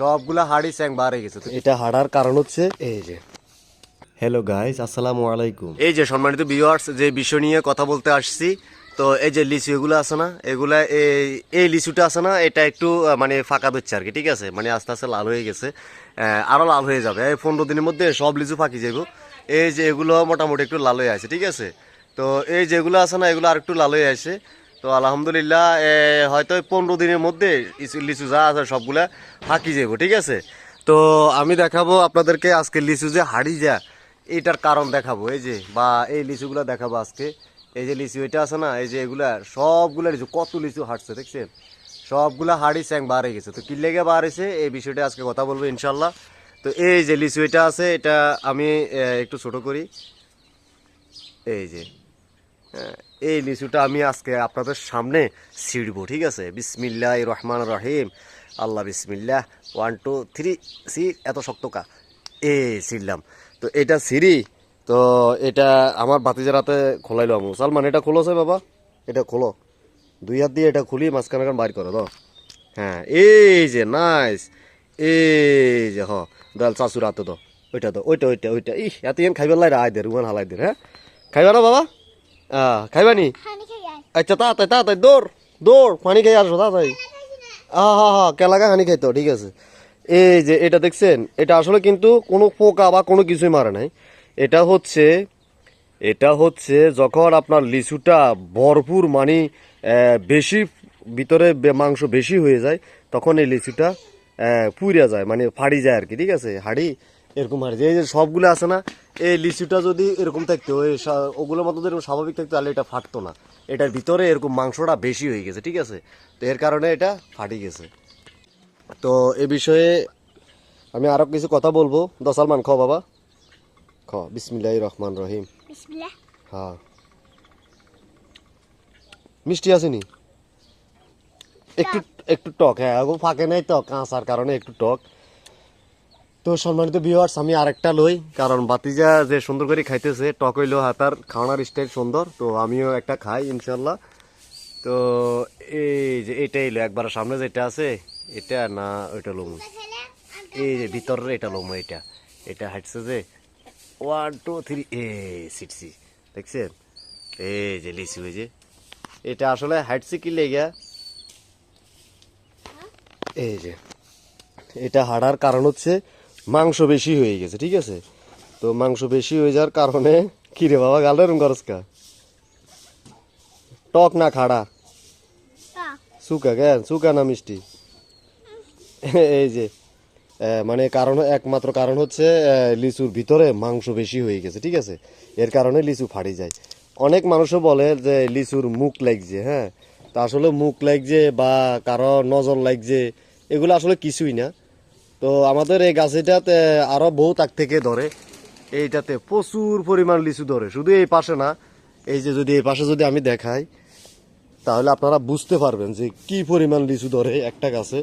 সবগুলা হাড়ি চ্যাং বার হয়ে গেছে। তো এটা হাড়ার কারণ হচ্ছে এই যে, হ্যালো গাইস, আসসালামু আলাইকুম। এই যে সম্মানিত ভিউয়ার্স, যে বিষয় নিয়ে কথা বলতে আসছি, তো এই যে লিচু এগুলো আছে না, এগুলা এই লিচুটা আছে না, এটা একটু মানে ফাঁকা দিচ্ছে আর কি, ঠিক আছে, মানে আস্তে আস্তে লাল হয়ে গেছে, আরো লাল হয়ে যাবে এই 15 দিনের মধ্যে সব লিচু ফাঁকি যাবো। এই যে এগুলো মোটামুটি একটু লাল হয়ে আছে, ঠিক আছে। তো এই যেগুলো আছে না, এগুলো আর একটু লাল হয়ে আছে। তো আলহামদুলিল্লাহ হয়তো 15 দিনের মধ্যে লিচু যা আছে সবগুলা ফাঁকি যাবো, ঠিক আছে। তো আমি দেখাবো আপনাদেরকে আজকে লিচু যে হাড়ি যা, এইটার কারণ দেখাবো। এই যে বা এই লিচুগুলা দেখাবো আজকে। এই যে লিচু এটা আছে না, এই যে এগুলা সবগুলা লিচু, কত লিচু হাঁটছে দেখছেন, সবগুলা হাড়ি চ্যাং বার হয়ে গেছে। তো কি লেগে বার হয়েছে এই বিষয়টা আজকে কথা বলবো ইনশাল্লাহ। তো এই যে লিচু এটা আছে, এটা আমি একটু ছোট করি। এই যে এই লিচুটা আমি আজকে আপনাদের সামনে ছিড়বো, ঠিক আছে। বিসমিল্লাহ রহমান রহিম, আল্লাহ বিসমিল্লাহ, 1 2 3 সি, এত শক্ত কা এ ছিড়লাম। তো এটা ছিড়ি, তো এটা আমার বাতিজার হাতে খোলাইলো আমি। সালমান এটা খোলোছে বাবা, এটা খোলো, 2 হাত দিয়ে এটা খুলি মাঝখানে বাইর করো দাও। হ্যাঁ এই যে নাইস, এই যে হ ডাল চাচুর হাতে দাও, ওইটা দাও, ওইটা ওইটা ওইটা, ই এত খাইবার লাই আয় দে, রুমান হালাই দে। হ্যাঁ খাইবা না বাবা, খাইবা নি? আচ্ছা তাড়াতাড়ি তাড়াতাড়ি দৌড় দৌড়, পানি খাই আসো তাড়াতাড়ি। হা হা কে লাগা হানি খাইতো, ঠিক আছে। এই যে এটা দেখছেন, এটা আসলে কিন্তু কোনো পোকা বা কোনো কিছুই মারে নাই। এটা হচ্ছে যখন আপনার লিচুটা ভরপুর মানে বেশি ভিতরে মাংস বেশি হয়ে যায়, তখন এই লিচুটা পুড়ে যায়, মানে ফাড়ি যায় আর কি, ঠিক আছে। হাড়ি এরকম হাড়ি এই যে সবগুলো আছে না, এই লিচুটা যদি এরকম থাকতো, ওগুলোর মতো এরকম স্বাভাবিক থাকতো, তাহলে এটা ফাটতো না। এটার ভিতরে এরকম মাংসটা বেশি হয়ে গেছে, ঠিক আছে। তো এর কারণে এটা ফাটি গেছে। তো এ বিষয়ে আমি আরো কিছু কথা বলবো। সালমান খ বাবা, খ বিসমিল্লাহ রহমান রহিম। বিসমিল্লাহ। হ্যাঁ মিষ্টি আসেনি, একটু একটু টক, হ্যাঁ এখন ফাঁকে নাই তো কাঁচার কারণে একটু টক। তো সম্মানিত ভিউয়ার্স, আমি আরেকটা লই, কারণ বাতিজা যে সুন্দর করে খাইতেছে, টক হইলো হাতার খাওয়ানোর স্টাইল সুন্দর, তো আমিও একটা খাই ইনশাল্লাহ। তো এই যে এটাই লো একবার সামনে যেটা আছে, এটা না ওইটা লোম, এই যে ভিতরের এটা লোম, এটা এটা হাঁটছে যে 1 2 3 এ সিটছি দেখছেন। এই যে লিচু, এই যে এটা আসলে হাঁটছে কি লেগা, এই যে এটা হাঁটার কারণ হচ্ছে মাংস বেশি হয়ে গেছে, ঠিক আছে। তো মাংস বেশি হয়ে যাওয়ার কারণে, কিরে বাবা গালের গরজকা টক না খাড়া, সুকা কেন, সুকা না মিষ্টি? এই যে মানে কারণ, একমাত্র কারণ হচ্ছে লিচুর ভিতরে মাংস বেশি হয়ে গেছে, ঠিক আছে। এর কারণে লিচু ফাড়ি যায়। অনেক মানুষও বলে যে লিচুর মুখ লাগছে, হ্যাঁ, তা আসলে মুখ লাগছে বা কারো নজর লাগছে, এগুলো আসলে কিছুই না। তো আমাদের এই গাছটাতে আরো বহু তাক থেকে ধরে, এইটাতে প্রচুর পরিমাণ লিচু ধরে, শুধু এই পাশে না, এই যে যদি এই পাশে যদি আমি দেখাই, তাহলে আপনারা বুঝতে পারবেন যে কি পরিমাণ লিচু ধরে একটা গাছে।